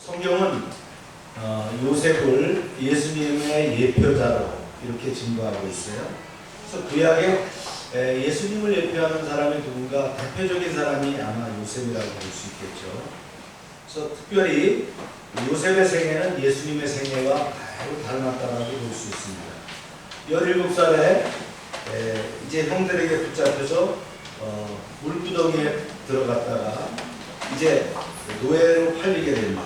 성경은 요셉을 예수님의 예표자로 이렇게 증거하고 있어요. 그래서 구약에 예수님을 예표하는 사람이 누군가 대표적인 사람이 아마 요셉이라고 볼 수 있겠죠. 그래서 특별히 요셉의 생애는 예수님의 생애와 매우 닮았다고 볼 수 있습니다. 17살에 이제 형들에게 붙잡혀서 물구덩이에 들어갔다가 이제 노예로 팔리게 됩니다.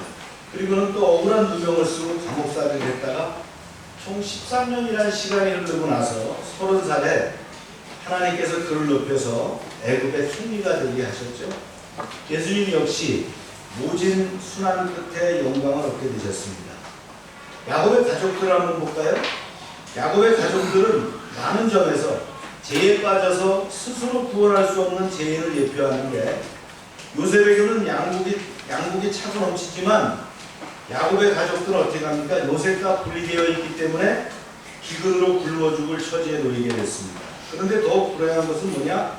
그리고는 또 억울한 누명을 쓰고 감옥살이를 했다가 총 13년이라는 시간이 흐르고 나서 30살에 하나님께서 그를 높여서 애굽의 총리가 되게 하셨죠. 예수님 역시 모진 순환 끝에 영광을 얻게 되셨습니다. 야곱의 가족들을 한번 볼까요? 야곱의 가족들은 많은 점에서 죄에 빠져서 스스로 구원할 수 없는 죄인을 예표하는데, 요셉에게는 양국이 차고 넘치지만 야곱의 가족들은 어떻게 합니까? 요셉과 분리되어 있기 때문에 기근으로 굶어 죽을 처지에 놓이게 됐습니다. 그런데 더 불행한 것은 뭐냐?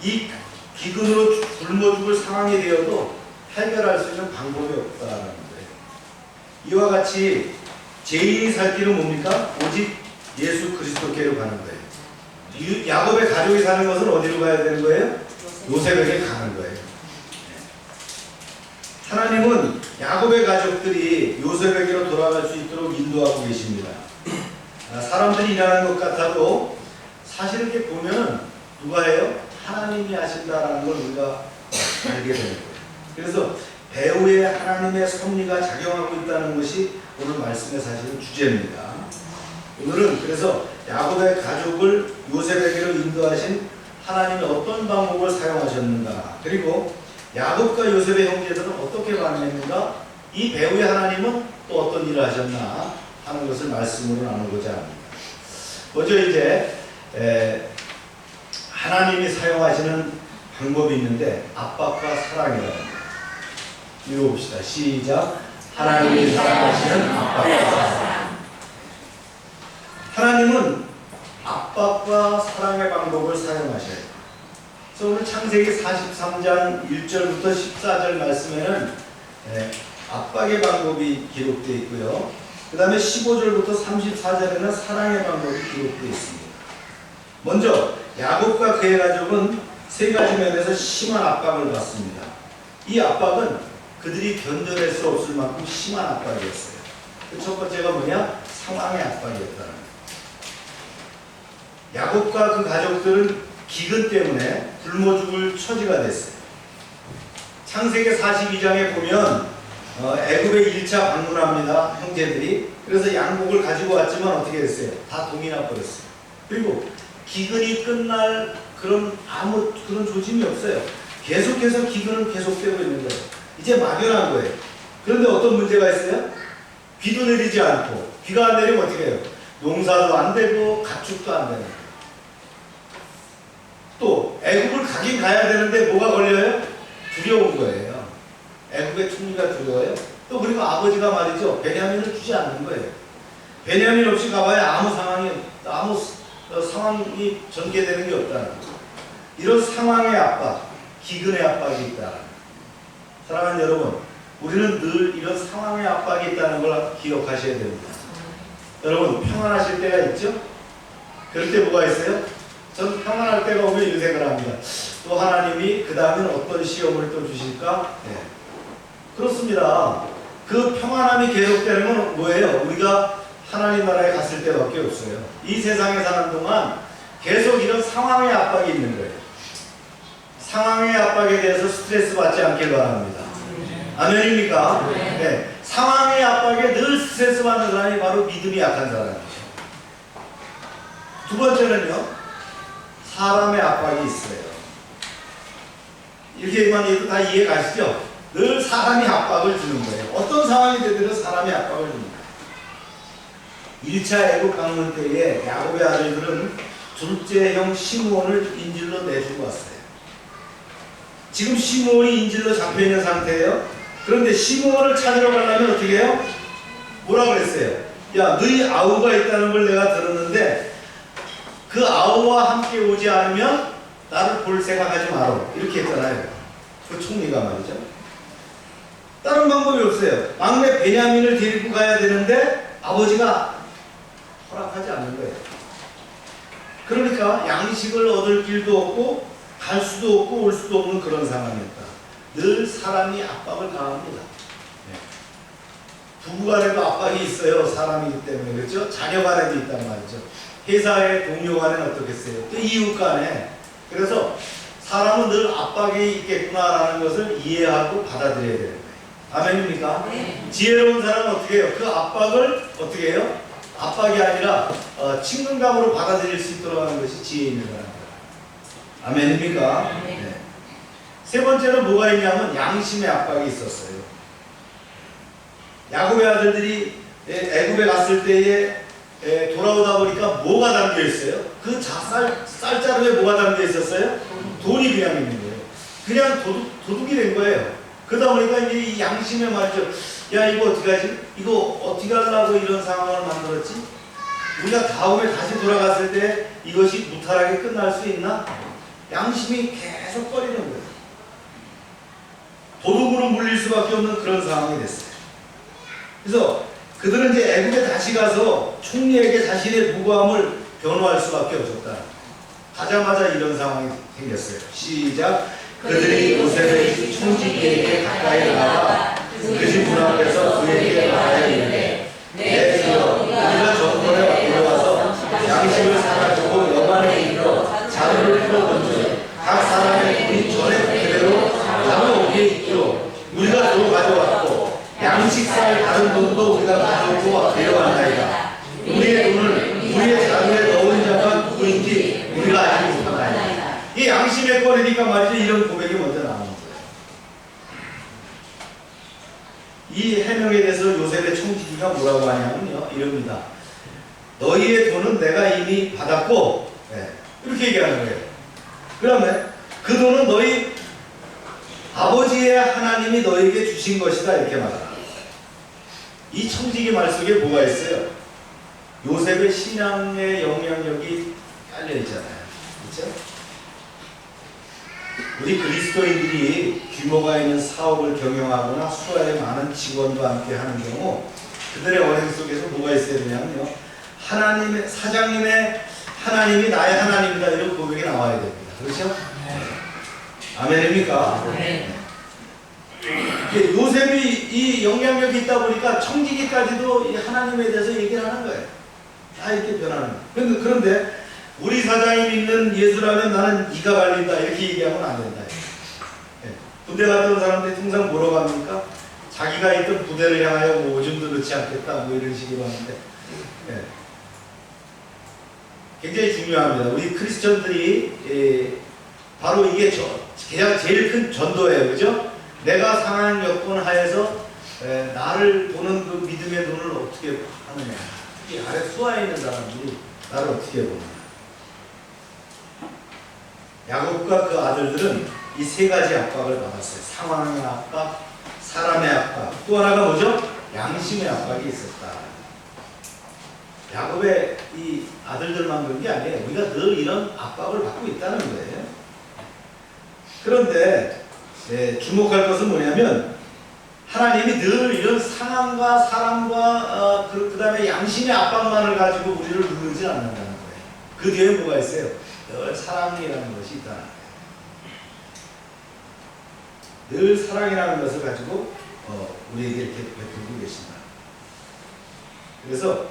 이 기근으로 굶어 죽을 상황이 되어도 해결할 수 있는 방법이 없다는 거예요. 이와 같이 죄인이 살 길은 뭡니까? 오직 예수 그리스도께로 가는 거예요. 야곱의 가족이 사는 것은 어디로 가야 되는 거예요? 요셉에게 가는 거예요. 하나님은 야곱의 가족들이 요셉에게로 돌아갈 수 있도록 인도하고 계십니다. 사람들이 일하는 것 같아도 사실 이렇게 보면 누가 해요? 하나님이 하신다라는 걸 우리가 알게 되는 거예요. 그래서 배후에 하나님의 섭리가 작용하고 있다는 것이 오늘 말씀의 사실은 주제입니다. 오늘은 그래서 야곱의 가족을 요셉에게로 인도하신 하나님이 어떤 방법을 사용하셨는가, 그리고 야곱과 요셉의 형제들은 어떻게 반응했는가, 이 배후의 하나님은 또 어떤 일을 하셨나 하는 것을 말씀으로 나누고자 합니다. 먼저 이제 하나님이 사용하시는 방법이 있는데 압박과 사랑이라고 합니다. 읽어봅시다. 시작. 하나님이 사용하시는 압박과 사랑. 하나님은 압박과 사랑의 방법을 사용하셔요. 그래서 오늘 창세기 43장 1절부터 14절 말씀에는 압박의 방법이 기록되어 있고요. 그 다음에 15절부터 34절에는 사랑의 방법이 기록되어 있습니다. 먼저 야곱과 그의 가족은 세 가지 면에서 심한 압박을 받습니다. 이 압박은 그들이 견뎌낼 수 없을 만큼 심한 압박이었어요. 그 첫 번째가 뭐냐? 상황의 압박이었다는 거예요. 야곱과 그 가족들은 기근 때문에 굶어 죽을 처지가 됐어요. 창세기 42장에 보면 애굽에 1차 방문합니다. 형제들이. 그래서 양복을 가지고 왔지만 어떻게 됐어요? 다 동이나 버렸어요. 그리고 기근이 끝날 그런 조짐이 없어요. 계속해서 기근은 계속되고 있는 거예요. 이제 막연한 거예요. 그런데 어떤 문제가 있어요? 비도 내리지 않고, 비가 안 내리면 어떻게 해요? 농사도 안 되고 가축도 안 되는 거예요. 또 애굽을 가긴 가야 되는데 뭐가 걸려요? 두려운 거예요. 애굽의 총리가 두려워요. 또 그리고 아버지가 말이죠, 베냐민을 주지 않는 거예요. 베냐민 없이 가봐야 아무 상황이 전개되는 게 없다는 거예요. 이런 상황의 압박, 기근의 압박이 있다. 사랑하는 여러분, 우리는 늘 이런 상황의 압박이 있다는 걸 기억하셔야 됩니다. 여러분, 평안하실 때가 있죠? 그럴 때 뭐가 있어요? 저는 평안할 때가 오면 이런 생각을 합니다. 또 하나님이 그 다음에는 어떤 시험을 또 주실까? 네. 그렇습니다. 그 평안함이 계속되는 건 뭐예요? 우리가 하나님 나라에 갔을 때밖에 없어요. 이 세상에 사는 동안 계속 이런 상황의 압박이 있는 거예요. 상황의 압박에 대해서 스트레스 받지 않길 바랍니다. 아멘입니까? 네. 상황의 압박에 늘 스트레스 받는 사람이 바로 믿음이 약한 사람이죠. 두 번째는요, 사람의 압박이 있어요. 이렇게만 해도 다 이해 가시죠? 늘 사람이 압박을 주는 거예요. 어떤 상황이 되더라도 사람이 압박을 줍니다. 1차 애굽 방문 때에 야곱의 아들들은 둘째 형 시므온을 인질로 내주고 왔어요. 지금 시므온이 인질로 잡혀있는 상태예요. 그런데 시므온을 찾으러 가려면 어떻게 해요? 뭐라 그랬어요? 야, 너희 아우가 있다는 걸 내가 들었는데 그 아우와 함께 오지 않으면 나를 볼 생각하지 마라. 이렇게 했잖아요. 그 총리가 말이죠. 다른 방법이 없어요. 막내 베냐민을 데리고 가야 되는데 아버지가 허락하지 않는 거예요. 그러니까 양식을 얻을 길도 없고 갈 수도 없고 올 수도 없는 그런 상황이었다. 늘 사람이 압박을 가합니다. 부부간에도 압박이 있어요. 사람이기 때문에. 그렇죠? 자녀간에도 있단 말이죠. 회사의 동료간에는 어떻겠어요? 또 이웃간에. 그래서 사람은 늘 압박이 있겠구나라는 것을 이해하고 받아들여야 되는 거예요. 아멘입니까? 네. 지혜로운 사람은 어떻게 해요? 그 압박을 어떻게 해요? 압박이 아니라 친근감으로 받아들일 수 있도록 하는 것이 지혜 있는 거랍니다. 아멘입니까? 네. 세 번째는 뭐가 있냐면 양심의 압박이 있었어요. 야곱의 아들들이 애굽에 갔을 때에 돌아오다 보니까 뭐가 담겨 있어요? 그 쌀자루에 뭐가 담겨 있었어요? 돈이 그냥 있는 거예요. 그냥 도둑이 된 거예요. 그러다 보니까 이제 이 양심의 말이죠. 야, 이거 어떻게 하지? 이거 어떻게 하려고 이런 상황을 만들었지? 우리가 다음에 다시 돌아갔을 때 이것이 무탈하게 끝날 수 있나? 양심이 계속 꺼리는 거예요. 도둑으로 물릴 수밖에 없는 그런 상황이 됐어요. 그래서 그들은 이제 애굽에 다시 가서 총리에게 자신의 무고함을 변호할 수밖에 없었다. 가자마자 이런 상황이 생겼어요. 시작. 그들이 요셉의 총지기에게 가까이 나가 그 집 문 앞에서 그에게 말하여 이르되 내 주여 우리가 전번에 돌아와서 양식을 사가지고 여관에 이르러 자루를 풀어본즉 각 사람의 돈이 전에 그대로 자루 위에 있기로 우리가 또 가져왔고 양식살 다른 돈도 우리가 가져오고 데려왔나이다. 우리의 돈을 우리의 자루에 넣은 자가 누구인지 우리가 알지 못하나이다. 이 양심의 꺼내니까 말이죠. 이런 고백이 먼저 나오는 거예요. 이 해명에 대해서 요셉의 총지기가 뭐라고 하냐면요. 이럽니다. 너희의 돈은 내가 이미 받았고, 이렇게 얘기하는 거예요. 그러면 그 돈은 너희 아버지의 하나님이 너에게 주신 것이다. 이렇게 말합니다. 이 청지기 말 속에 뭐가 있어요? 요셉의 신앙의 영향력이 깔려 있잖아요. 그렇죠? 우리 그리스도인들이 규모가 있는 사업을 경영하거나 수하에 많은 직원과 함께 하는 경우 그들의 언행 속에서 뭐가 있어야 되냐면요. 하나님의 사장님의 하나님이 나의 하나님이다 이런 고백이 나와야 됩니다. 그렇죠? 아멘입니까? 네. 요셉이 이 영향력이 있다 보니까 청지기까지도 이 하나님에 대해서 얘기를 하는 거예요. 다 이렇게 변하는 거예요. 그런데 우리 사장이 믿는 예수라면 나는 이가 갈린다 이렇게 얘기하면 안 된다. 군대 갔던 사람들이 통상 뭐라고 합니까? 자기가 있던 부대를 향하여 뭐 오줌도 넣지 않겠다 뭐 이런 식으로 하는데 굉장히 중요합니다. 우리 크리스천들이 바로 이게 가장 제일 큰 전도예요. 그죠? 내가 상한 여건 하에서 나를 보는 그 믿음의 눈을 어떻게 하느냐. 이 아래 수하에 있는 사람들이 나를 어떻게 보느냐. 야곱과 그 아들들은 이 세 가지 압박을 받았어요. 상황의 압박, 사람의 압박, 또 하나가 뭐죠? 양심의 압박이 있었다. 야곱의 이 아들들만 그런 게 아니에요. 우리가 늘 이런 압박을 받고 있다는 거예요. 그런데 주목할 것은 뭐냐면 하나님이 늘 이런 상황과 사람과 그 다음에 양심의 압박만을 가지고 우리를 누르지 않는다는 거예요. 그 뒤에 뭐가 있어요? 늘 사랑이라는 것이 있다는 거예요. 늘 사랑이라는 것을 가지고 우리에게 이렇게 베풀고 계신다. 그래서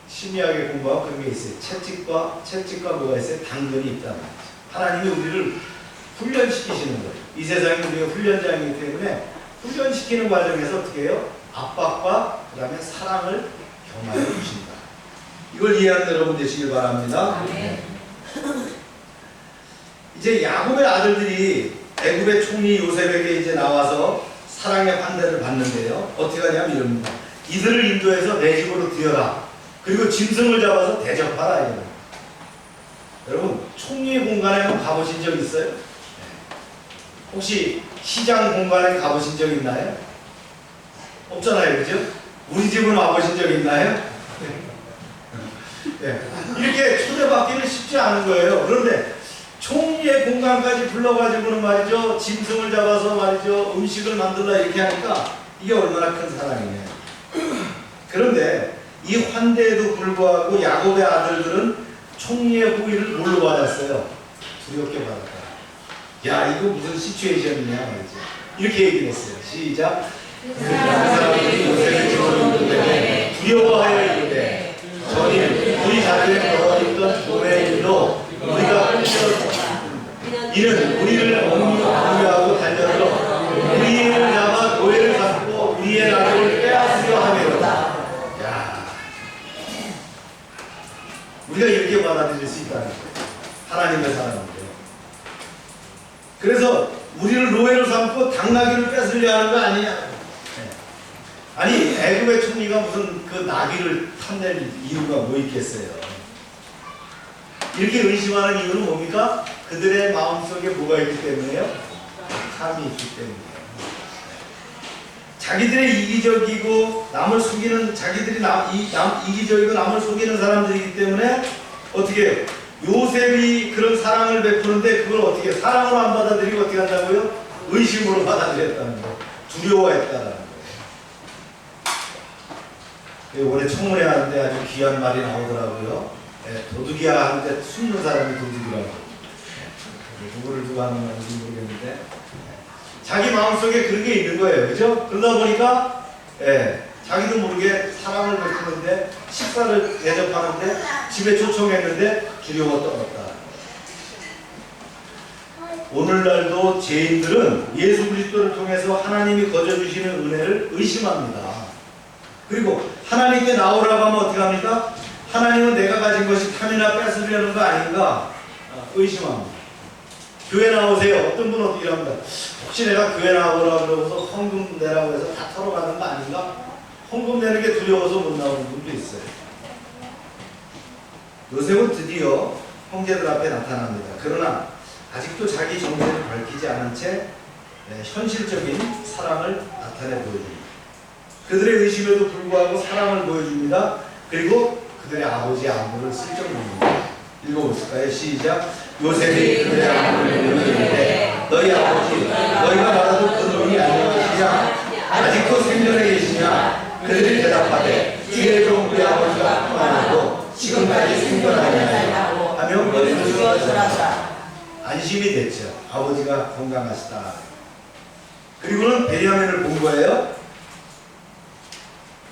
심리학에 공부하면 그런 게 있어요. 채찍과 뭐가 있어요? 당근이 있다는 거죠. 하나님이 우리를 훈련시키시는 거예요. 이 세상에 우리가 훈련장이기 때문에 훈련시키는 과정에서 어떻게 해요? 압박과 그 다음에 사랑을 경험해 주신다. 이걸 이해하는 여러분 되시길 바랍니다. 네. 이제 야곱의 아들들이 애굽의 총리 요셉에게 이제 나와서 사랑의 환대를 받는데요. 어떻게 하냐면 이럽니다. 이들을 인도해서 내 집으로 들여라. 그리고 짐승을 잡아서 대접하라. 이런. 여러분 총리의 공간에 한번 가보신 적 있어요? 혹시 시장 공간에 가보신 적 있나요? 없잖아요. 그죠? 우리 집은 와보신 적 있나요? 이렇게 초대받기는 쉽지 않은 거예요. 그런데 총리의 공간까지 불러가지고는 말이죠, 짐승을 잡아서 말이죠, 음식을 만들라 이렇게 하니까 이게 얼마나 큰 사랑이냐. 그런데 이 환대에도 불구하고 야곱의 아들들은 총리의 호의를 뭘로 받았어요? 두렵게 받았다. 야, 이거 무슨 시츄에이션이냐 말이죠. 이렇게 얘기를 했어요. 시작. 그 사람들이 요셉의 집으로 이르되 두려워하여 이르되 저희 우리 자기의 벌어있던 돈의 일로 우리가 끊겼다. 이는 우리를 억류하고 달려들어 우리를 잡아 노예를 삼고 우리의 나라를 빼앗으려 함이로다. 야, 우리가 이렇게 받아들일 수 있다는 거예요. 하나님의 사랑인데요. 그래서 우리를 노예로 삼고 당나귀를 뺏으려 하는 거 아니냐. 아니, 애굽의 총리가 무슨 그 나귀를 탐낼 이유가 뭐 있겠어요. 이렇게 의심하는 이유는 뭡니까? 그들의 마음속에 뭐가 있기 때문에요? 탐이 있기 때문이에요. 자기들의 이기적이고 남을 속이는, 자기들이 이기적이고 남을 속이는 사람들이기 때문에 어떻게 해요? 요셉이 그런 사랑을 베푸는데 그걸 어떻게 사랑으로 안 받아들이고 어떻게 한다고요? 의심으로 받아들였다는 거예요. 두려워했다는 거예요. 이번에 청문회 하는데 아주 귀한 말이 나오더라고요. 도둑이야 하는데 숨는 사람이 도둑이라고. 누구를 누가 하는 말인지 모르겠는데 자기 마음속에 그런 게 있는 거예요. 그죠? 그러다 보니까 자기도 모르게 사랑을 베푸는데 식사를 대접하는데 집에 초청했는데 두려워 떨었다. 오늘날도 죄인들은 예수 그리스도를 통해서 하나님이 거저주시는 은혜를 의심합니다. 그리고 하나님께 나오라고 하면 어떻게 합니까? 하나님은 내가 가진 것이 탐이나 뺏으려는 거 아닌가 의심합니다. 교회 나오세요. 어떤 분은 어떻게 합니다. 혹시 내가 교회 나오라고 그러고서 헌금 내라고 해서 다 털어가는 거 아닌가? 헌금 내는 게 두려워서 못 나오는 분도 있어요. 요셉은 드디어 형제들 앞에 나타납니다. 그러나 아직도 자기 정체를 밝히지 않은 채 현실적인 사랑을 나타내 보여줍니다. 그들의 의심에도 불구하고 사랑을 보여줍니다. 그리고 그들의 아버지의 안부를 슬쩍 묻습니다. 읽어보실까요? 시작. 요셉이 그들의 안부를 묻는데 너희 아버지 너희가 말하던 그 놈이 안녕하시냐? 아직도 생전에 계시냐? 그들이 대답하되 주의 종 우리 아버지가 평안하고 지금까지 생존하냐 하며 머리를 숙였다. 안심이 됐죠. 아버지가 건강하시다. 그리고는 베냐민을 본 거예요.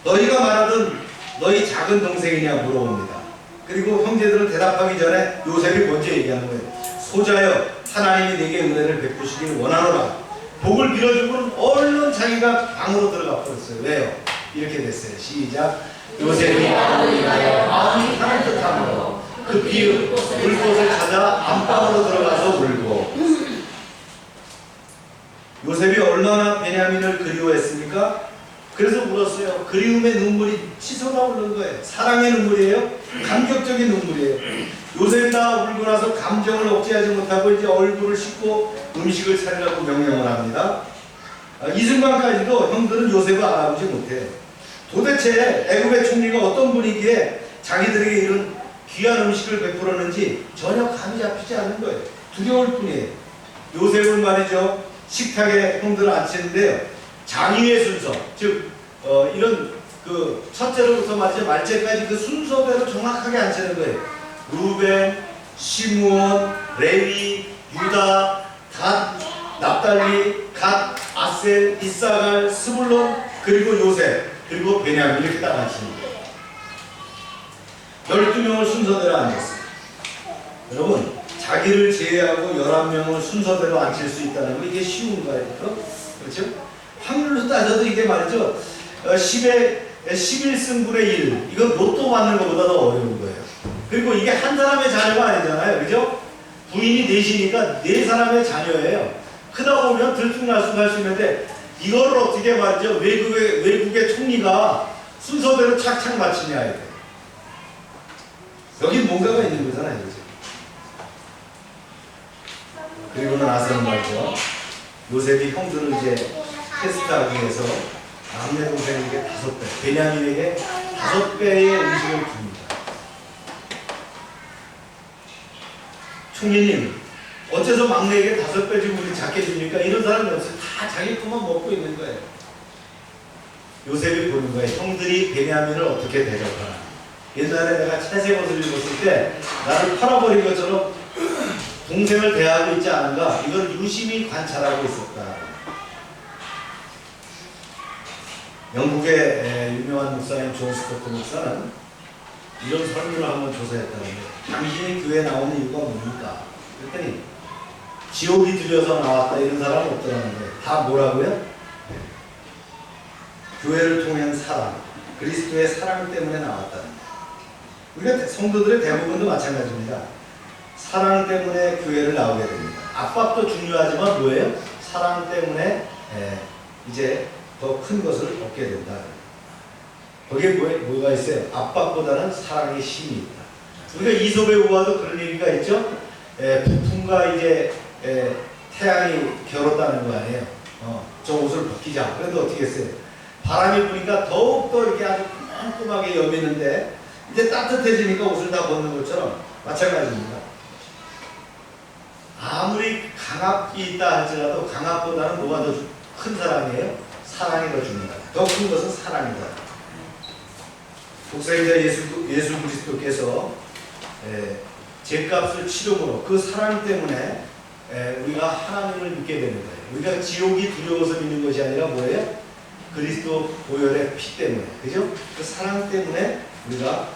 너희가 말하던 너희 작은 동생이냐 물어봅니다. 그리고 형제들은 대답하기 전에 요셉이 먼저 얘기하는 거예요. 소자여 하나님이 내게 은혜를 베푸시길 원하노라. 복을 빌어주고는 얼른 자기가 방으로 들어가 버렸어요. 왜요? 이렇게 됐어요. 시작. 요셉이 아버지가요 마음이 상한 듯함으로 급히 물꽃을 찾아 안방으로 들어가서 울고. 요셉이 얼마나 베냐민을 그리워했습니까? 그래서 울었어요. 그리움의 눈물이 치솟아 오르는 거예요. 사랑의 눈물이에요. 감격적인 눈물이에요. 요셉이 다 울고 나서 감정을 억제하지 못하고 이제 얼굴을 씻고 음식을 차리라고 명령을 합니다. 이 순간까지도 형들은 요셉을 알아보지 못해요. 도대체 애굽의 총리가 어떤 분이기에 자기들에게 이런 귀한 음식을 베풀었는지 전혀 감이 잡히지 않는 거예요. 두려울 뿐이에요. 요셉은 말이죠. 식탁에 형들을 앉히는데요. 장유의 순서, 즉 이런 그 첫째로부터 말째까지 그 순서대로 정확하게 앉히는 거예요. 루벤, 시므온, 레위, 유다, 갓, 납달리, 갓, 아셀, 이사갈, 스불론, 그리고 요셉, 그리고 베냐민 이렇게 딱 앉힙니다. 12명을 순서대로 앉혔어요. 여러분, 자기를 제외하고 11명을 순서대로 앉힐 수 있다는 거 이게 쉬운가요? 그렇죠? 확률로 따져도 이게 말이죠. 10의 11승분의 1. 이건 로또 맞는 것보다 더 어려운 거예요. 그리고 이게 한 사람의 자녀가 아니잖아요. 그죠? 부인이 넷이니까 네 사람의 자녀예요. 크다 보면 들쑥날쑥할 수 있는데 이거를 어떻게 말이죠? 외국의 총리가 순서대로 착착 맞추냐 이게. 여긴 뭔가가 있는 거잖아요. 그죠? 그리고는 나서는 말이죠. 요셉이 형들을 이제 테스트하기 위해서 남매 동생에게 5배, 베냐민에게 5배의 음식을 줍니다. 총리님, 어째서 막내에게 5배 주고 우리 작게 줍니까? 이런 사람이 없어요. 다 자기 것만 먹고 있는 거예요. 요셉이 보는 거예요. 형들이 베냐민을 어떻게 대접하나. 옛날에 내가 채색 옷을 입었을 때 나를 팔아버린 것처럼 동생을 대하고 있지 않은가, 이걸 유심히 관찰하고 있었다. 영국의 유명한 목사님 존 스코트 목사는 이런 설문을 한번 조사했다는데, 당신이 교회에 나오는 이유가 뭡니까? 그랬더니 지옥이 두려서 나왔다 이런 사람은 없더라는 거예요. 다 뭐라고요? 교회를 통한 사랑, 그리스도의 사랑 때문에 나왔다는 거예요. 우리가 성도들의 대부분도 마찬가지입니다. 사랑 때문에 교회를 나오게 됩니다. 압박도 중요하지만 뭐예요? 사랑 때문에 이제 더 큰 것을 얻게 된다. 거기에 뭐가 있어요? 압박보다는 사랑의 힘이 있다. 우리가 이솝의 우화도 그런 얘기가 있죠. 부품과 이제 태양이 겨뤘다는 거 아니에요. 저 옷을 벗기자. 그런데 어떻게 했어요? 바람이 부니까 더욱더 이렇게 아주 꼼꼼하게 여미는데, 이제 따뜻해지니까 옷을 다 벗는 것처럼 마찬가지입니다. 아무리 강압이 있다 할지라도 강압보다는 뭐가 더 큰 사랑이에요? 사랑이 더 중요하다. 더 큰 것은 사랑이다. 독생자 예수 그리스도께서 죄값을 치름으로 그 사랑 때문에 우리가 하나님을 믿게 되는 거예요. 우리가 지옥이 두려워서 믿는 것이 아니라 뭐예요? 그리스도 보혈의 피 때문에, 그죠? 그 사랑 때문에 우리가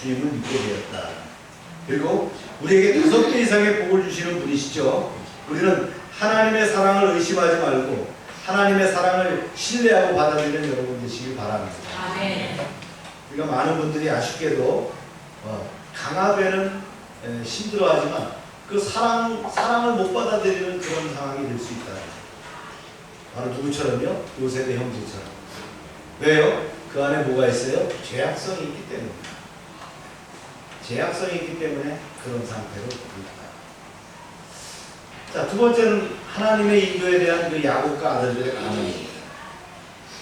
주님을 믿게 되었다. 그리고 우리에게 5배 이상의 복을 주시는 분이시죠. 우리는 하나님의 사랑을 의심하지 말고 하나님의 사랑을 신뢰하고 받아들이는 여러분 되시길 바랍니다. 아멘. 우리가 많은 분들이 아쉽게도 강압에는 힘들어하지만 그 사랑을 못 받아들이는 그런 상황이 될 수 있다. 바로 누구처럼요? 요셉의 형제처럼. 왜요? 그 안에 뭐가 있어요? 죄악성이 있기 때문입니다. 죄악성이 있기 때문에 그런 상태로 있다. 자, 두 번째는 하나님의 인도에 대한 그 야곱과 아들들의 반응입니다.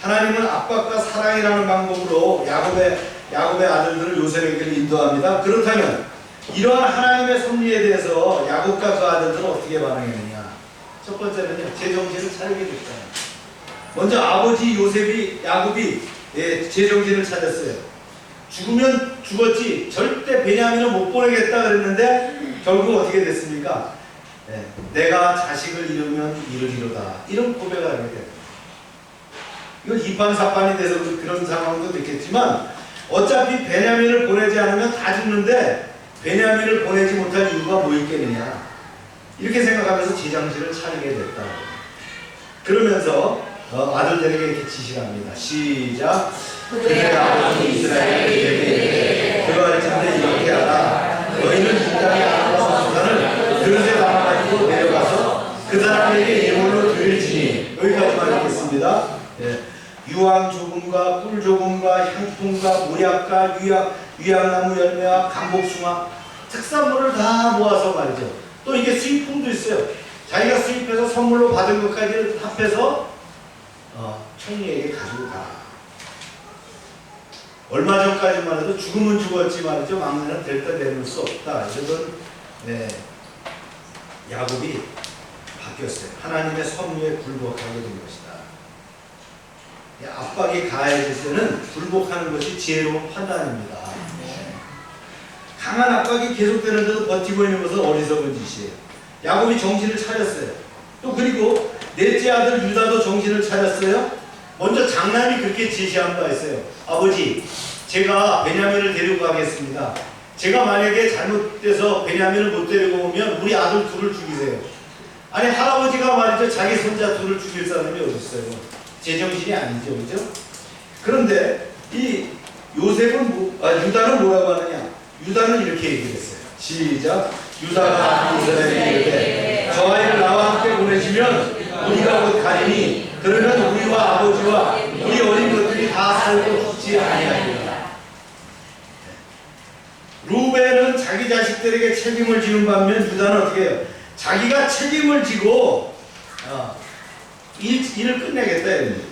하나님은 압박과 사랑이라는 방법으로 야곱의 아들들을 요셉에게 인도합니다. 그렇다면 이러한 하나님의 섭리에 대해서 야곱과 그 아들들은 어떻게 반응했느냐? 첫 번째는요, 제정신을 차리게 됐잖아요. 먼저 아버지 야곱이 제정신을 차렸어요. 죽으면 죽었지 절대 베냐민을 못 보내겠다 그랬는데 결국 어떻게 됐습니까? 내가 자식을 잃으면 이르리로다, 이런 고백을 하게 됩니다. 이건 이판사판이 돼서 그런 상황도 됐겠지만 어차피 베냐민을 보내지 않으면 다 죽는데 베냐민을 보내지 못할 이유가 뭐 있겠느냐, 이렇게 생각하면서 제정신을 차리게 됐다. 그러면서 아들들에게 이렇게 지시를 합니다. 시작. 그의 아버지 이스라엘에게 이르되 그러할진대 이렇게 하라. 너희는 이 땅의 아름다운 수산을 그릇에 담아가지고 내려가서 그 사람에게 예물로 드릴지니. 여기까지만 읽겠습니다. 유황 조금과 꿀 조금과 향품과 모약과 유향나무 열매와 감복숭아, 특산물을 다 모아서 말이죠. 또 이게 수입품도 있어요. 자기가 수입해서 선물로 받은 것까지 합해서 총리에게 가지고 가. 얼마 전까지만 해도 죽으면 죽었지 말이죠. 막내는 될 때 내놓을 수 없다. 이런 야곱이 바뀌었어요. 하나님의 섭리에 굴복하게 된 것이다. 압박이 가해질 때는 굴복하는 것이 지혜로운 판단입니다. 강한 압박이 계속되는데도 버티고 있는 것은 어리석은 짓이에요. 야곱이 정신을 차렸어요. 또 그리고 넷째 아들 유다도 정신을 차렸어요. 먼저 장남이 그렇게 제시한 바 있어요. 아버지, 제가 베냐민을 데리고 가겠습니다. 제가 만약에 잘못돼서 베냐민을 못 데리고 오면 우리 아들 둘을 죽이세요. 아니, 할아버지가 말이죠, 자기 손자 둘을 죽일 사람이 어디 있어요? 제정신이 아니죠, 그죠? 그런데 이 요셉은 유다는 뭐라고 하느냐? 유다는 이렇게 얘기했어요. 시작. 유다가 이스라엘에게 이르되 저 아이를 나와 함께 보내시면 우리가 곧 가리니 그러면 우리와 아버지와 우리 어린 것들이 다 살고 죽지 아니하리라. 루벤은 자기 자식들에게 책임을 지는 반면 유다는 어떻게 해요? 자기가 책임을 지고 일을 끝내겠다 이런 얘기예요.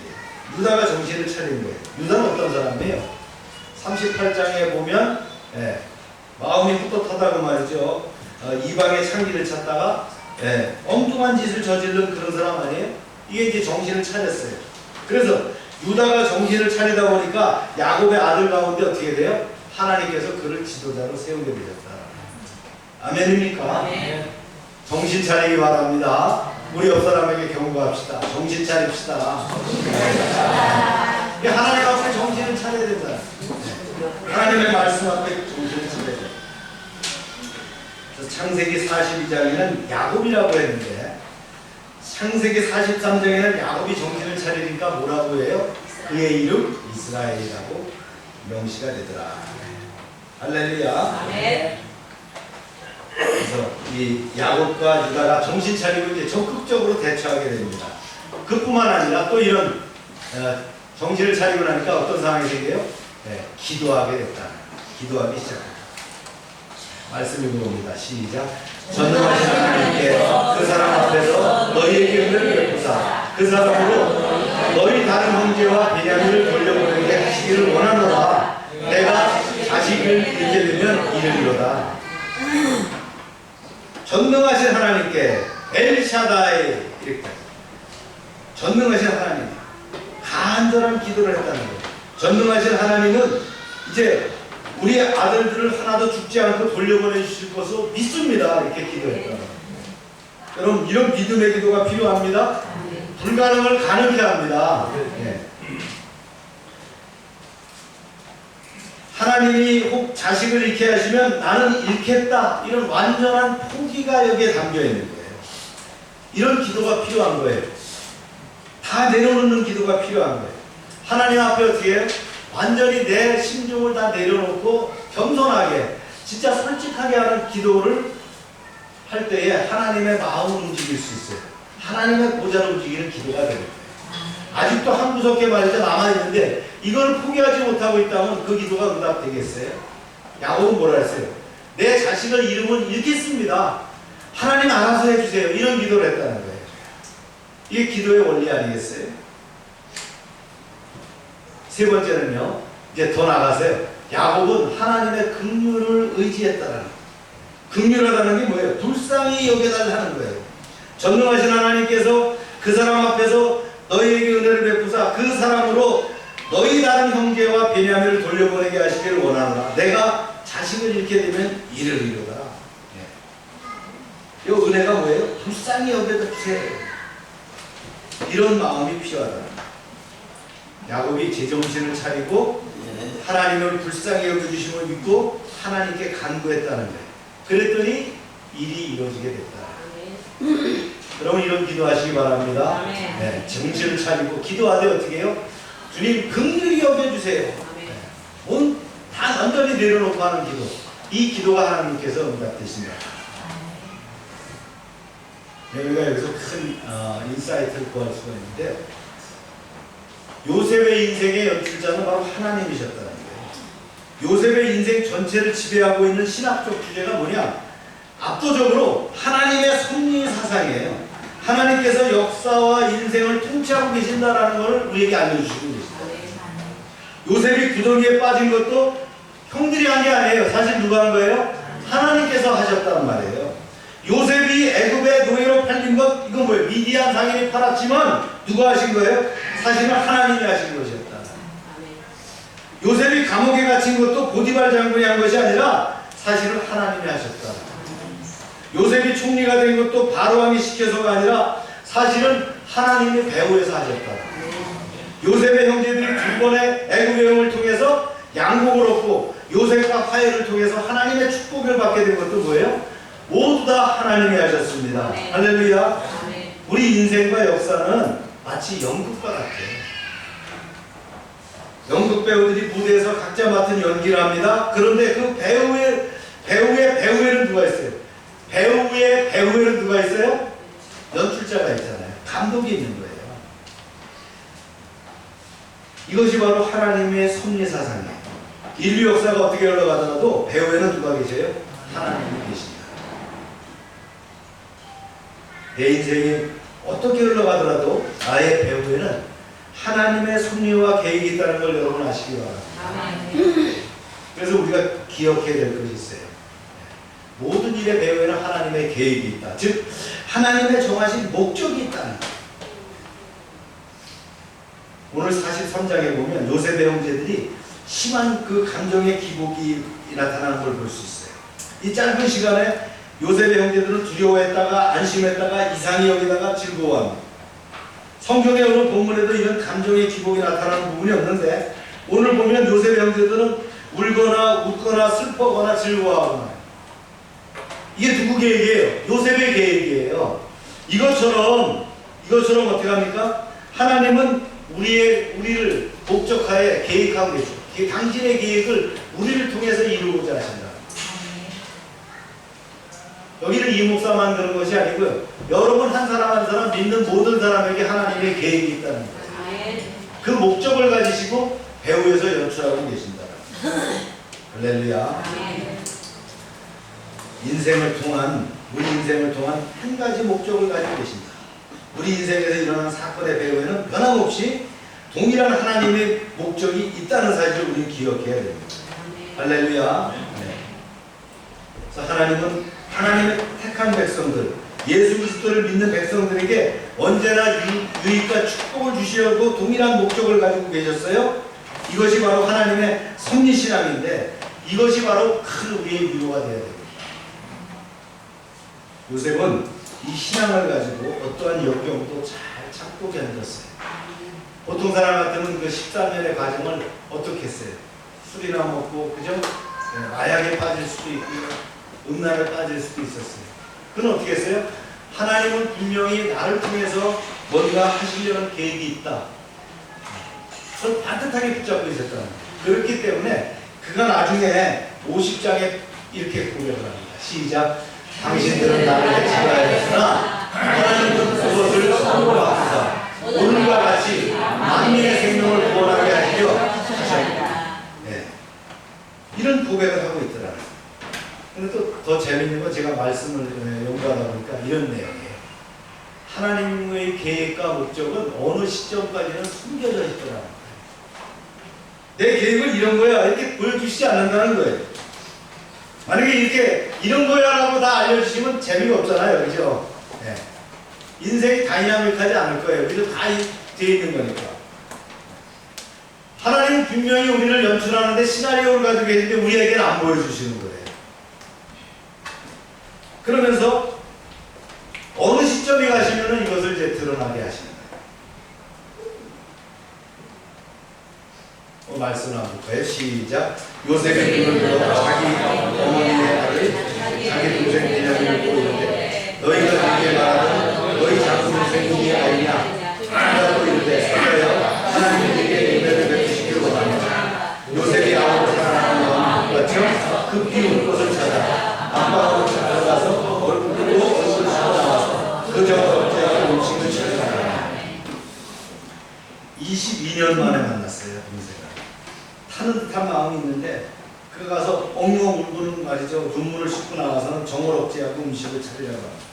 유다가 정신을 차린 거예요. 유다는 어떤 사람이에요? 38장에 보면 마음이 떳떳하다고 말이죠. 이방의 창기를 찾다가 엉뚱한 짓을 저지른 그런 사람 아니에요? 이게 이제 정신을 차렸어요. 그래서 유다가 정신을 차리다 보니까 야곱의 아들 가운데 어떻게 돼요? 하나님께서 그를 지도자로 세우게 되셨다. 아멘입니까? 정신 차리기 바랍니다. 우리 옆 사람에게 경고합시다. 정신 차립시다. 하나님 앞에 정신을 차려야 된다. 하나님의 말씀 앞에 정신을 차려야 된다. 창세기 42장에는 야곱이라고 했는데 창세기 43장에는 야곱이 정신을 차리니까 뭐라고 해요? 그의 이름 이스라엘이라고 명시가 되더라. 할렐루야. 그래서 이 야곱과 유다가 정신 차리고 이제 적극적으로 대처하게 됩니다. 그뿐만 아니라 또 이런 정신을 차리고 나니까 어떤 상황이 생겨요? 기도하게 됐다. 기도하기 시작합니다. 말씀이 봅니다. 시작. 전능하신 하나님께 그 사람 앞에서 너희에게 은혜를 베푸사 그 사람으로 너희 다른 형제와 베냐민을 돌려보내게 하시기를 원하노라. 내가 자식을 잃게 되면 이르리로다. 전능하신 하나님께 엘샤다이 이렇게 전능하신 하나님 간절한 기도를 했다는 거예요. 전능하신 하나님은 이제 우리 아들들을 하나도 죽지 않고 돌려보내 주실 것을 믿습니다. 이렇게 기도했다는 거예요. 여러분 이런 믿음의 기도가 필요합니다. 불가능을 가능케 합니다. 하나님이 혹 자식을 잃게 하시면 나는 잃겠다. 이런 완전한 포기가 여기에 담겨 있는 거예요. 이런 기도가 필요한 거예요. 다 내려놓는 기도가 필요한 거예요. 하나님 앞에 어떻게 해요? 완전히 내 심중을 다 내려놓고 겸손하게 진짜 솔직하게 하는 기도를 할 때에 하나님의 마음을 움직일 수 있어요. 하나님의 보좌를 움직이는 기도가 되는 거예요. 아직도 한 구석에 말이죠 남아있는데 이걸 포기하지 못하고 있다면 그 기도가 응답되겠어요? 야곱은 뭐라 했어요? 내 자식을 잃으면 잃겠습니다. 하나님 알아서 해주세요. 이런 기도를 했다는 거예요. 이게 기도의 원리 아니겠어요? 세 번째는요, 이제 더 나가서요. 야곱은 하나님의 긍휼을 의지했다는 거예요. 긍휼하다는 게 뭐예요? 불쌍히 여겨달라 하는 거예요. 전능하신 하나님께서 그 사람 앞에서 너희에게 은혜를 베푸사 그 사람으로 너희 다른 형제와 베냐민을 돌려보내게 하시기를 원하노라. 내가 자식을 잃게 되면 이를 이루다. 이 은혜가 뭐예요? 불쌍히 여겨주세요. 이런 마음이 필요하다. 야곱이 제정신을 차리고 하나님을 불쌍히 여겨주심을 믿고 하나님께 간구했다는 거예요. 그랬더니 일이 이루어지게 됐다. 여러분 이런 기도하시기 바랍니다. 정신을 차리고 기도하되 어떻게 해요? 주님 긍휼히 여겨주세요. 다 완전히 내려놓고 하는 기도. 이 기도가 하나님께서 응답되신다. 우리가 여기서 큰 인사이트를 구할 수가 있는데 요셉의 인생의 연출자는 바로 하나님이셨다는 거예요. 요셉의 인생 전체를 지배하고 있는 신학적 주제가 뭐냐? 압도적으로 하나님의 섭리 사상이에요. 하나님께서 역사와 인생을 통치하고 계신다라는 것을 우리에게 알려주시고 계십니다. 요셉이 구덩이에 빠진 것도 형들이 한 게 아니에요. 사실 누가 한 거예요? 하나님께서 하셨단 말이에요. 요셉이 애굽의 노예로 팔린 것 이건 뭐예요? 미디안 상인이 팔았지만 누가 하신 거예요? 사실은 하나님이 하신 것이었다. 요셉이 감옥에 갇힌 것도 보디발 장군이 한 것이 아니라 사실은 하나님이 하셨다. 요셉이 총리가 된 것도 바로왕이 시켜서가 아니라 사실은 하나님이 배후에서 하셨다. 요셉의 형제들이 두 번의 애굽 여행을 통해서 양복을 얻고 요셉과 화해를 통해서 하나님의 축복을 받게 된 것도 뭐예요? 모두 다 하나님이 하셨습니다. 할렐루야. 우리 인생과 역사는 마치 연극과 같아요. 연극 배우들이 무대에서 각자 맡은 연기를 합니다. 그런데 그 배우에는 누가 있어요? 배우에는 누가 있어요? 연출자가 있잖아요. 감독이 있는 거예요. 이것이 바로 하나님의 섭리사상이에요. 인류 역사가 어떻게 흘러가더라도 배우에는 누가 계세요? 하나님이 계십니다. 내 인생이 어떻게 흘러가더라도 나의 배우에는 하나님의 섭리와 계획이 있다는 걸 여러분 아시기 바랍니다. 그래서 우리가 기억해야 될 것이 있어요. 모든 일의 배후에는 하나님의 계획이 있다. 즉 하나님의 정하신 목적이 있다는 거예요. 오늘 43장에 보면 요셉의 형제들이 심한 그 감정의 기복이 나타나는 걸 볼 수 있어요. 이 짧은 시간에 요셉의 형제들은 두려워했다가 안심했다가 이상히 여기다가 즐거워합니다. 성경의 어느 본문에도 이런 감정의 기복이 나타나는 부분이 없는데 오늘 보면 요셉의 형제들은 울거나 웃거나 슬퍼거나 즐거워하거나 이게 누구 계획이에요? 요셉의 계획이에요. 이것처럼 어떻게 합니까? 하나님은 우리를 목적하에 계획하고 계시죠. 당신의 계획을 우리를 통해서 이루고자 하신다. 여기를 이 목사만 그런 것이 아니고요. 여러분 한 사람 한 사람 믿는 모든 사람에게 하나님의 계획이 있다는 거예요. 그 목적을 가지시고 배후에서 연출하고 계신다. 할렐루야. 우리 인생을 통한 한 가지 목적을 가지고 계신다. 우리 인생에서 일어나는 사건의 배후에는 변함없이 동일한 하나님의 목적이 있다는 사실을 우리는 기억해야 됩니다. 할렐루야. 네. 그래서 하나님의 택한 백성들, 예수 그리스도를 믿는 백성들에게 언제나 유익과 축복을 주시려고 동일한 목적을 가지고 계셨어요. 이것이 바로 하나님의 섭리신앙인데 이것이 바로 큰 우리의 위로가 되어야 됩니다. 요셉은 이 신앙을 가지고 어떠한 역경도 잘 참고 견뎠어요. 보통 사람 같으면 그 13년의 과정을 어떻게 했어요? 술이나 먹고 그죠? 네, 마약에 빠질 수도 있고요. 음란에 빠질 수도 있었어요. 그는 어떻게 했어요? 하나님은 분명히 나를 통해서 뭔가 하시려는 계획이 있다. 그걸 반듯하게 붙잡고 있었다는 거예요. 그렇기 때문에 그가 나중에 50장에 이렇게 고백을 합니다. 시작. 당신들은 나를 해치하였으나 하나님은 그것을 선물하사 오늘과 같이 만민의 생명을 구원하게 하시려 하셨다. 네. 이런 고백을 하고 있더라고요. 근데 또 더 재밌는 건 제가 말씀을 연구하다 보니까 이런 내용이에요. 하나님의 계획과 목적은 어느 시점까지는 숨겨져 있더라고요. 내 계획은 이런 거야 이렇게 보여주시지 않는다는 거예요. 만약에 이렇게 이런 거야 라고 다 알려주시면 재미가 없잖아요. 그죠? 네. 인생이 다이나믹하지 않을 거예요. 우리도 다 되어 있는 거니까. 하나님은 분명히 우리를 연출하는데 시나리오를 가지고 계신데 우리에게는 안 보여주시는 거예요. 그러면서 어느 시점에 가시면은 이것을 이제 드러나게 하시는 거예요. 말씀을 한번 볼까요? 시작. 요셉의 눈을 들어 자기 어머니의 아들 자기 동생 베냐민을 보이는데 너희가 그에게 말하는 너희 장수 동생이 아니냐 하고 이르되 서여여 하나님에게 은혜를 베푸시기를 원합니다. 요셉이 아우를 사랑하는 마음 같이 급히 울 것을 찾아 안방으로 들어가서 얼굴을 씻고 나와서 그저 어째하고 음식을 차려나가라. 22년 만에 만났어요. 동생을. 타는 듯한 마음이 있는데 그가 가서 엉엉 울고는 말이죠. 눈물을 씻고 나와서는 정을 억제하고 음식을 차리려고 합니다.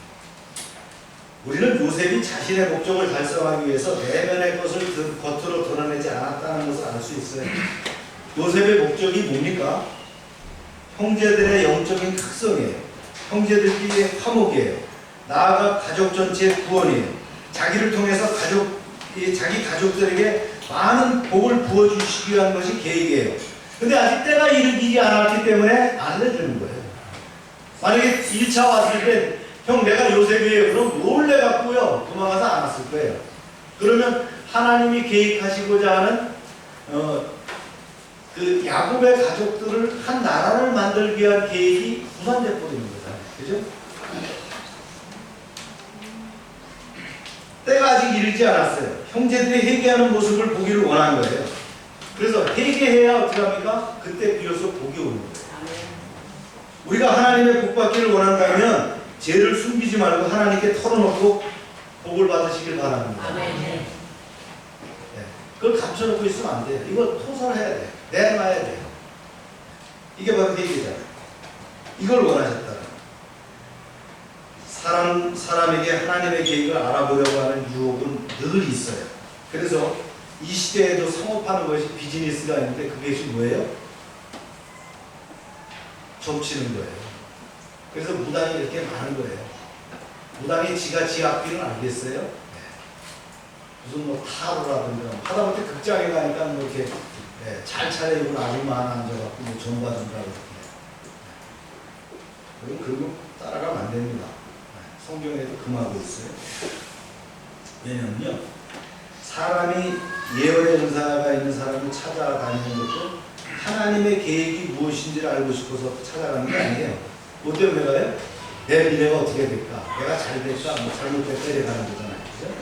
우리는 요셉이 자신의 목적을 달성하기 위해서 내면의 것을 겉으로 드러내지 않았다는 것을 알 수 있어요. 요셉의 목적이 뭡니까? 형제들의 영적인 각성이에요. 형제들끼리의 화목이에요. 나아가 가족 전체의 구원이에요. 자기를 통해서 자기 가족들에게 많은 복을 부어주시기 위한 것이 계획이에요. 근데 아직 때가 이르지 않았기 때문에 안 해주는 거예요. 만약에 1차 왔을 때 형 내가 요셉이에요. 그럼 놀래갖고요 도망가서 안 왔을 거예요. 그러면 하나님이 계획하시고자 하는 그 야곱의 가족들을 한 나라를 만들기 위한 계획이 무산돼 버리는 거잖아요. 그죠? 때가 아직 이르지 않았어요. 형제들이 회개하는 모습을 보기를 원한 거예요. 그래서 회개해야 어떻게 합니까? 그때 비로소 복이 오는 거예요. 우리가 하나님의 복 받기를 원한다면 죄를 숨기지 말고 하나님께 털어놓고 복을 받으시길 바랍니다. 네. 그걸 감춰놓고 있으면 안 돼요. 이거 토설해야 돼요. 내놔야 돼요. 이게 바로 회개잖아요. 이걸 원하셨다. 사람에게 하나님의 계획을 알아보려고 하는 유혹은 늘 있어요. 그래서 이 시대에도 성업하는 것이 비즈니스가 있는데 그것이 뭐예요? 점치는 거예요. 그래서 무당이 이렇게 많은 거예요. 무당이 지가 지 앞길은 알겠어요? 네. 무슨 뭐 타로라든가 하다못해 극장에 가니까 뭐 이렇게 네, 잘 차려입은 아줌마 하나 앉아갖고 뭐 전 봐준다고 이렇게. 그리고 따라가면 안 됩니다. 네. 성경에도 금하고 있어요. 왜냐면요, 사람이 예언의 은사가 있는 사람을 찾아다니는 것도 하나님의 계획이 무엇인지를 알고 싶어서 찾아가는 게 아니에요. 뭐 때문에 가요? 내 미래가 어떻게 될까? 내가 잘 될까? 뭐 잘못될까? 이래 가는 거잖아요. 그죠?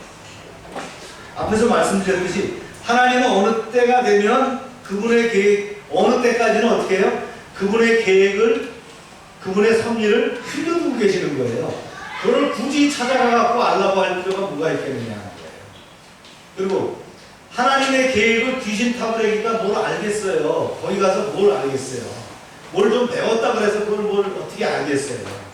앞에서 말씀드렸듯이 하나님은 어느 때가 되면 그분의 계획, 어느 때까지는 어떻게 해요? 그분의 계획을, 그분의 섭리를 흘려두고 계시는 거예요. 그걸 굳이 찾아가갖고 알라고 할 필요가 뭐가 있겠느냐 하는 거예요. 그리고 하나님의 계획을 귀신 타부레기가 뭘 알겠어요. 거기 가서 뭘 알겠어요. 뭘 좀 배웠다 그래서 그걸 뭘 어떻게 알겠어요.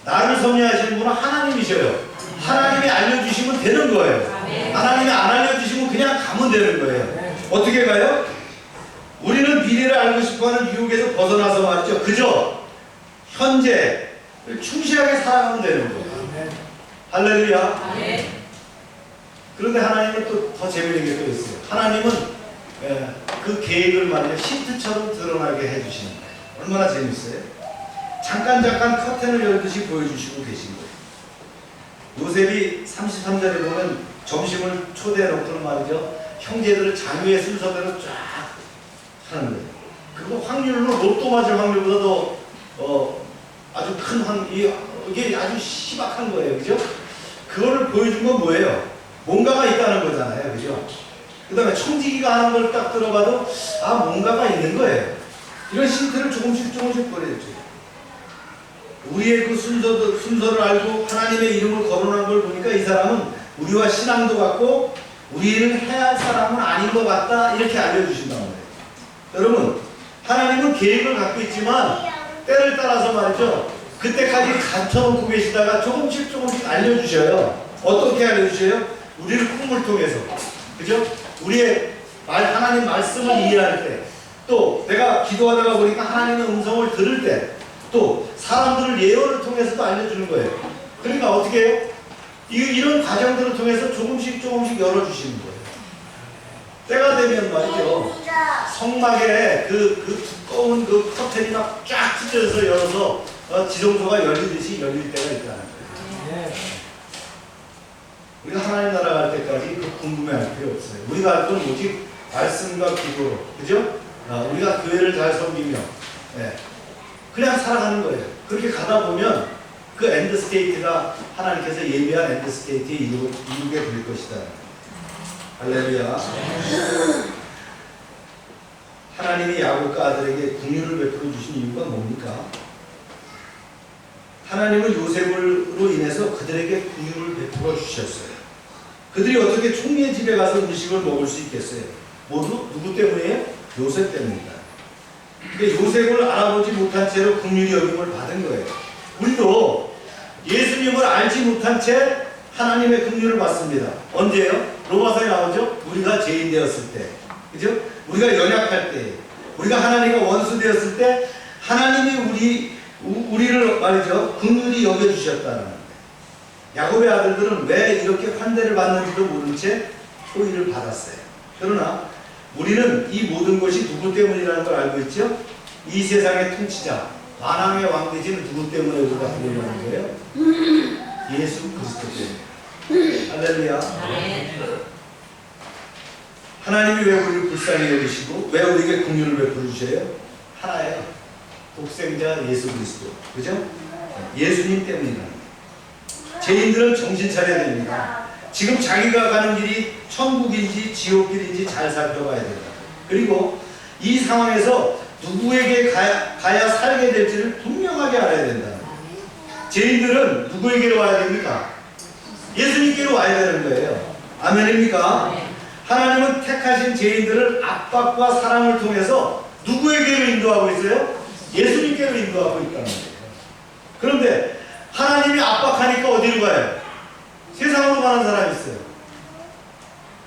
나를 섭리하시는 분은 하나님이셔요. 하나님이 알려주시면 되는 거예요. 하나님이 안 알려주시면 그냥 가면 되는 거예요. 어떻게 가요? 우리는 미래를 알고 싶어하는 유혹에서 벗어나서 말이죠. 그저 현재를 충실하게 살아가면 되는 거예요. 할렐루야. 그런데 하나님은 또 더 재미있는 게 또 있어요. 하나님은 그 계획을 말이죠. 힌트처럼 드러나게 해주시는 거예요. 얼마나 재밌어요? 잠깐 커튼을 열듯이 보여주시고 계신 거예요. 요셉이 33절에 보면 점심을 초대해놓고는 말이죠. 형제들을 장유의 순서대로 쫙 하는 거예요. 그거 확률로 로또 맞을 확률보다 더 아주 큰 확률, 이게 아주 희박한 거예요. 그죠? 그거를 보여준 건 뭐예요? 뭔가가 있다는 거잖아요. 그죠? 그 다음에 청지기가 하는 걸 딱 들어봐도 아, 뭔가가 있는 거예요. 이런 힌트를 조금씩 보내줬죠. 우리의 그 순서를 알고 하나님의 이름을 거론한 걸 보니까 이 사람은 우리와 신앙도 같고 우리는 해야 할 사람은 아닌 것 같다, 이렇게 알려주신단 말이에요. 여러분, 하나님은 계획을 갖고 있지만 때를 따라서 말이죠, 그때까지 갇혀놓고 계시다가 조금씩 알려주셔요. 어떻게 알려주셔요? 우리를 꿈을 통해서, 그죠? 우리의 하나님 말씀을 이해할 때, 또 내가 기도하다가 보니까 하나님의 음성을 들을 때, 또 사람들을 예언을 통해서도 알려주는 거예요. 그러니까 어떻게 해요? 이런 과정들을 통해서 조금씩 열어주시는 거예요. 때가 되면 말이죠, 성막에 그 두꺼운 그 커튼이 막 쫙 찢어져서 열어서 지성소가 열리듯이 열릴 때가 있다는 거예요. 우리가 하나님 나라 갈 때까지 그 궁금해할 필요 없어요. 우리가 할 건 오직 말씀과 기도로, 그죠? 우리가 교회를 잘 섬기며 그냥 살아가는 거예요. 그렇게 가다 보면 그 엔드 스테이트가 하나님께서 예비한 엔드 스테이트에 이루게 될 것이다. 할렐루야. 하나님이 야곱과 아들에게 긍휼을 베풀어 주신 이유가 뭡니까? 하나님은 요셉으로 인해서 그들에게 긍휼을 베풀어 주셨어요. 그들이 어떻게 총리의 집에 가서 음식을 먹을 수 있겠어요? 모두 누구 때문이에요? 요셉 때문입니다. 근데 요셉을 알아보지 못한 채로 긍휼히 여김을 받은 거예요. 우리도 예수님을 알지 못한 채 하나님의 긍휼을 받습니다. 언제요? 로마서에 나오죠? 우리가 죄인 되었을 때, 그죠? 우리가 연약할 때, 우리가 하나님과 원수 되었을 때 하나님이 우리를 말이죠, 긍휼히 여겨주셨다는 거예요. 야곱의 아들들은 왜 이렇게 환대를 받는지도 모른 채 호의를 받았어요. 그러나 우리는 이 모든 것이 누구 때문이라는 걸 알고 있죠? 이 세상의 통치자, 만왕의 왕 대신 누구 때문에 우리가 들어오는 거예요? 예수 그리스도 때문에. 할렐루야. 하나님이 왜 우리를 불쌍히 여기시고 왜 우리에게 긍휼을 베풀어 주셔요? 하나예요. 독생자 예수 그리스도. 그죠? 예수님 때문이라는 거예요. 죄인들은 정신 차려야 됩니다. 지금 자기가 가는 길이 천국인지 지옥길인지 잘 살펴봐야 된다. 그리고 이 상황에서 누구에게 가야 살게 될지를 분명하게 알아야 된다. 죄인들은 누구에게로 와야 됩니까? 예수님께로 와야 되는 거예요. 아멘입니까? 하나님은 택하신 죄인들을 압박과 사랑을 통해서 누구에게로 인도하고 있어요? 예수님께로 인도하고 있다는 거예요. 그런데 하나님이 압박하니까 어디로 가요? 세상으로 가는 사람이 있어요.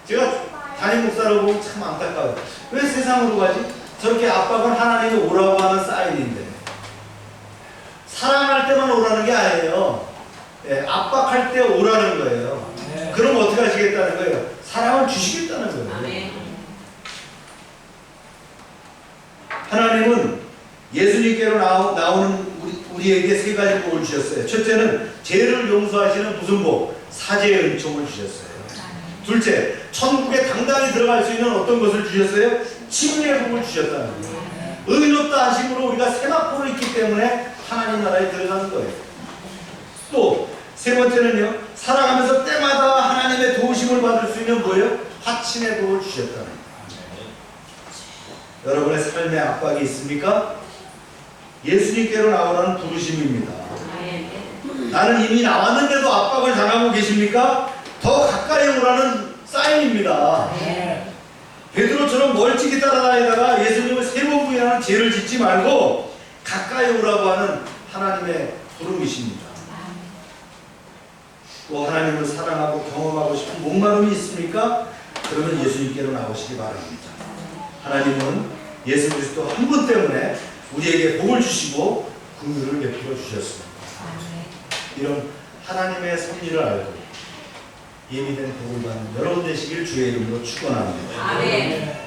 제가 담임 목사로 보면 참 안타까워요. 왜 세상으로 가지? 저렇게 압박은 하나님이 오라고 하는 사인인데. 사랑할 때만 오라는 게 아니에요. 예, 압박할 때 오라는 거예요. 그럼 어떻게 하시겠다는 거예요? 사랑을 주시겠다는 거예요. 아멘. 하나님은 예수님께로 나오는 우리에게 세 가지 복을 주셨어요. 첫째는 죄를 용서하시는 무슨 복? 사죄의 은총을 주셨어요. 둘째, 천국에 당당히 들어갈 수 있는 어떤 것을 주셨어요? 치유의 복을 주셨다는 거예요. 의롭다 하심으로 우리가 세마포를 있기 때문에 하나님 나라에 들어가는 거예요. 또 세 번째는요, 살아가면서 때마다 하나님의 도우심을 받을 수 있는 뭐예요? 화친의 복을 주셨다는 거예요. 여러분의 삶에 압박이 있습니까? 예수님께로 나오라는 부르심입니다. 나는 이미 나왔는데도 압박을 당하고 계십니까? 더 가까이 오라는 사인입니다. 베드로처럼 멀찍이 따라다니다가 예수님을 세 번 부인하는 죄를 짓지 말고 가까이 오라고 하는 하나님의 부름이십니다. 또 하나님을 사랑하고 경험하고 싶은 목마름이 있습니까? 그러면 예수님께로 나오시기 바랍니다. 하나님은 예수 그리스도 한 분 때문에 우리에게 복을 주시고 긍휼을 베풀어 주셨습니다. 이런 하나님의 섭리를 알고 예비된 복을 받는 여러분 되시길 주의 이름으로 축원합니다. 아멘.